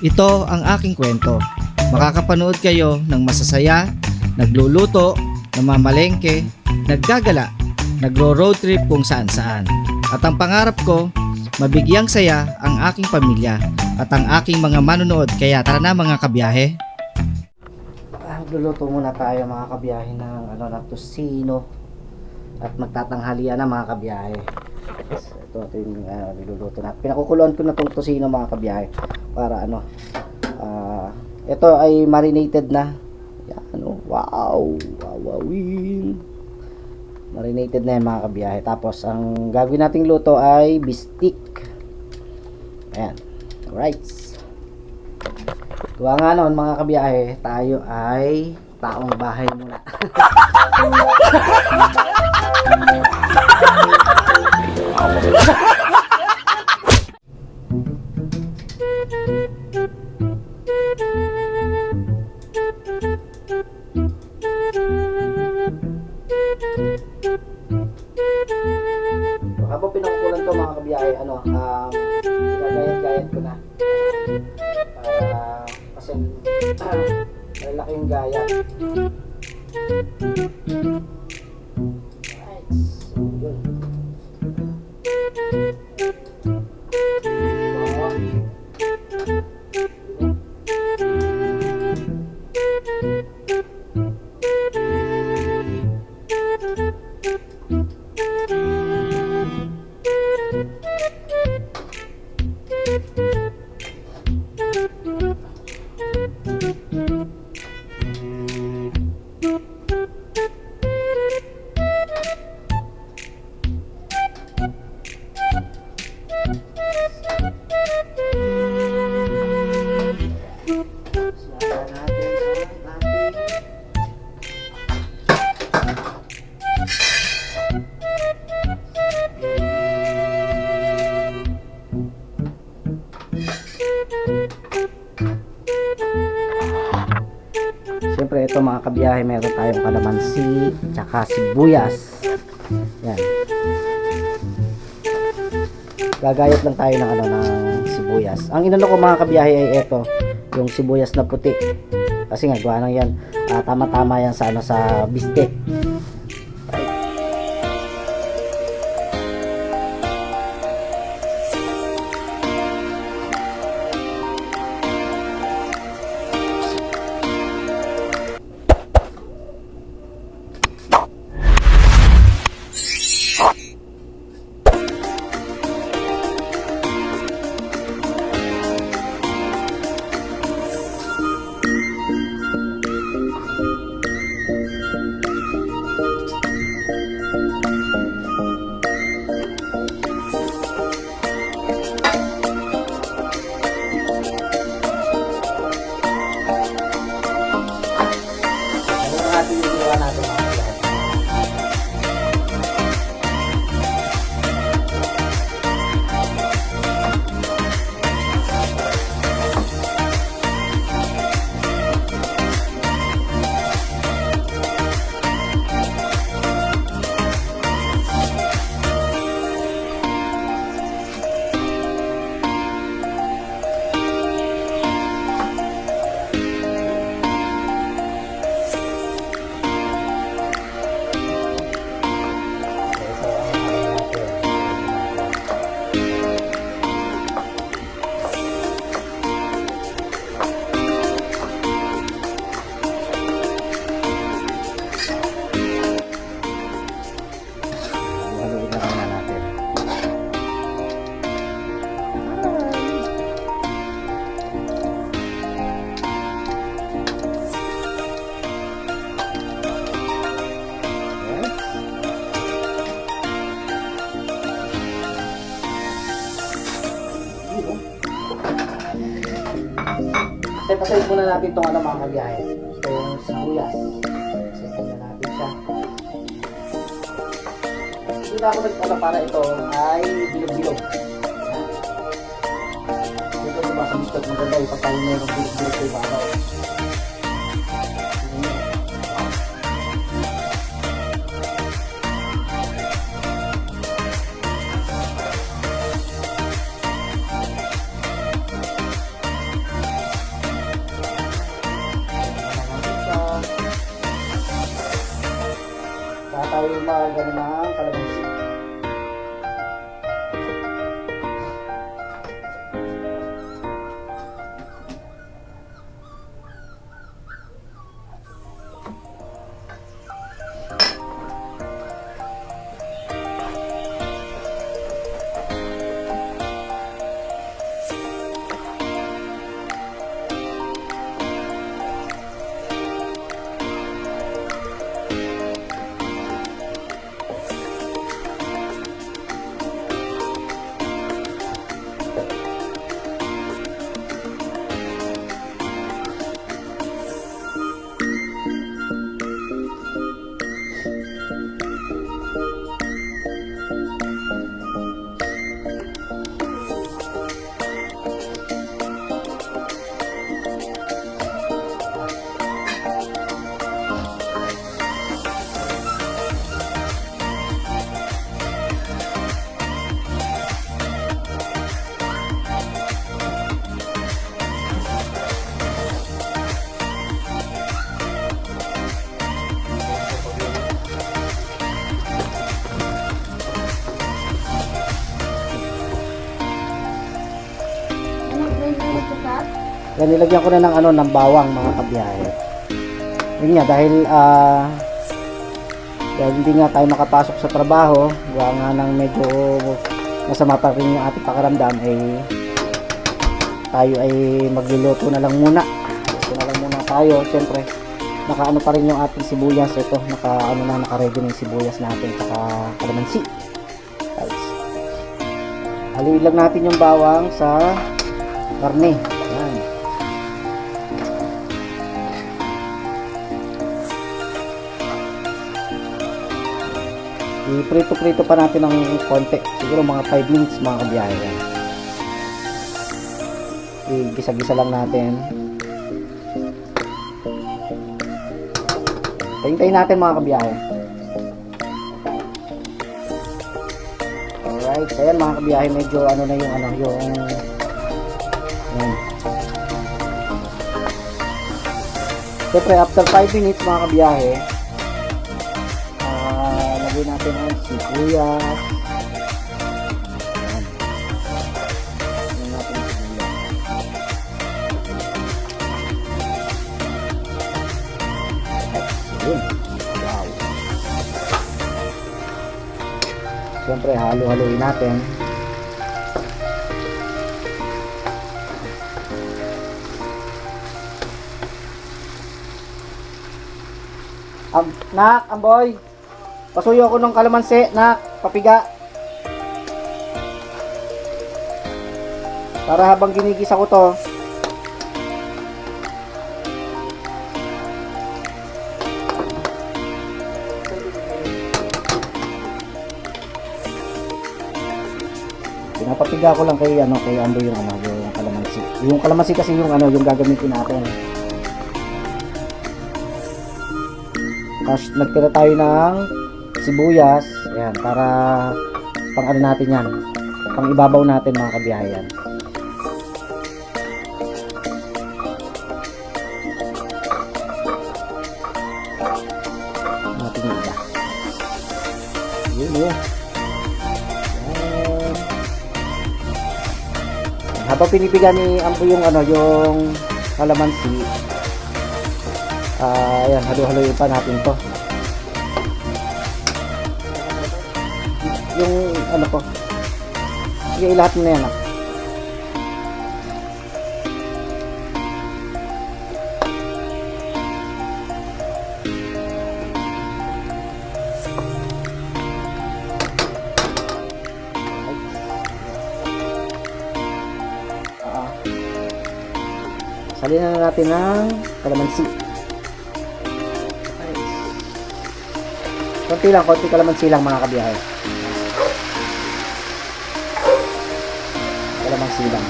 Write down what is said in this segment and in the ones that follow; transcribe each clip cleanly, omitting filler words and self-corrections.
Ito ang aking kwento. Makakapanood kayo ng masasaya, nagluluto, namamalengke, naggagala, nagro-road trip kung saan-saan. At ang pangarap ko, mabigyang saya ang aking pamilya at ang aking mga manonood. Kaya tara na mga kabiyahe. Magluluto muna tayo mga kabiyahe ng tosino at magtatanghalian na mga kabiyahe. Ito yung niluluto natin. Pinakukuluan ko na tong tosino mga kabiyahe para ito ay marinated na. Yan, wow, wawawin. Marinated na yan mga kabiyahe. Tapos ang gagawin nating luto ay bistik. Ayan, alright. Kuha nga noon mga kabiyahe, tayo ay taong bahay muna. Habang pinakukulan to mga kabiyahe, gagayat-gayat ko na. Kasi malaki yung gaya. Alright, so good. Siyempre ito mga kabiyahe, meron tayong kalamansi tsaka sibuyas. Yan, gagayat lang tayo ng sibuyas. Ang inano ko mga kabiyahe ay ito, yung sibuyas na puti, kasi nga gawa nang yan, tama-tama yan sa sa bistek. Pasayin muna natin itong mga kabiyahe. Ito yung sibuyas. Pasayin muna natin siya. Hindi na ako para ito ay bilog-bilog. Ito diba sa biscuit maganda yung pagkain mayroong bilog-bilog sa ibabaw. tayo mag-ano ng kalamansi. Yan, nilagyan ko na ng ano, ng bawang mga kabiyahe. Yun nga, dahil hindi nga tayo makapasok sa trabaho, gawa nga ng medyo masama pa rin yung ating pakiramdam, tayo ay magluluto na lang muna. Luto na lang muna tayo. Siyempre, nakaano pa rin yung ating sibuyas. Ito, naka-ready na yung sibuyas natin, saka kalamansi. Haluin lang natin yung bawang sa karne. Yan. I-prito-prito pa natin ng konti. Siguro mga 5 minutes mga kabiyahe. I-gisa-gisa lang natin. Tayin-tayin natin mga kabiyahe. Alright. So yan mga kabiyahe, medyo ano na yung yan. Siyempre after 5 minutes mga kabiyahe, lagyan natin ang sibuyas. Lagyan natin ang sibuyas. Ayun. Wow. Siyempre halo-haloin natin. Nak, amboy. Pasuyo ako ng kalamansi, nak, papiga. Para habang ginigisa ko to. Pinapapiga ko lang kay Ambo yung kalamansi. Yung kalamansi kasi yung yung gagamitin natin. Tapos nagtira tayo ng sibuyas, ayan, para pang natin yan, pang ibabaw natin mga kabiyayan. Natin yung iba. Yun o. Habang pinipiga ni Ambo yung yung kalamansi, ayan, halo-haloyin pa natin to. Yung ko. Sige, ilahat mo na yan. Salin na natin ng kalamansi. Konti kalamansi lang mga kabiyahe. Kalamansi lang.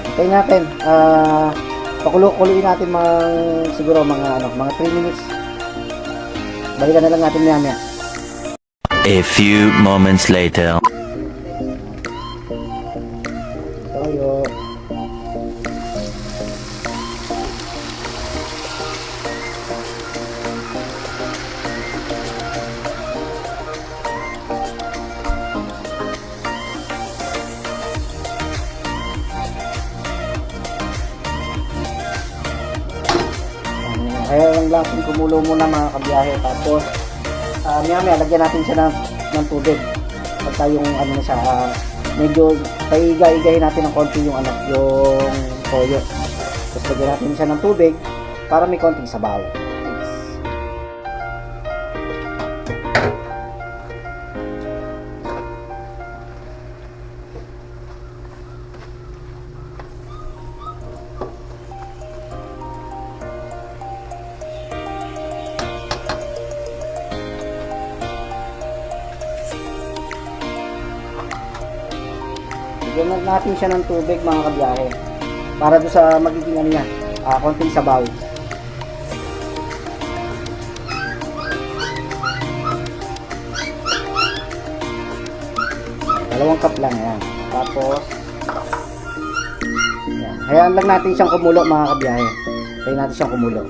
Hintayin natin. Pakuluin natin siguro mga 3 minutes. Balikan na lang natin maya. A few moments later. Tayo. Kaya lang natin kumulo muna mga kabiyahe. Tapos, maya lagyan natin siya ng tubig. Pagka yung ano na siya, medyo paiga-igahin natin ng konti yung yung toyo. Tapos lagyan natin siya ng tubig para may konting sabaw. Lagyan natin siya ng tubig mga kabiyahe para doon sa magiging ano niya, konting sabaw. Dalawang cup lang yan. Tapos yan. Hayaan lang natin siyang kumulo mga kabiyahe. Hayaan natin siyang kumulo.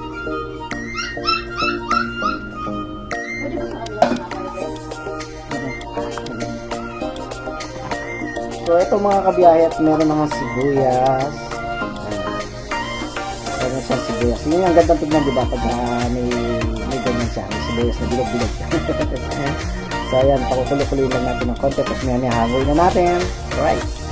So ito mga kabiyahe, at meron mga sibuyas. Meron siyang sibuyas. Yun yung gandang tignan, di ba? Pag may ganyan siya. May sibuyas na bilog-bilog. So ayan, pakukulo-kuloyin lang natin ng konti. Tapos may hangoy na natin. Alright.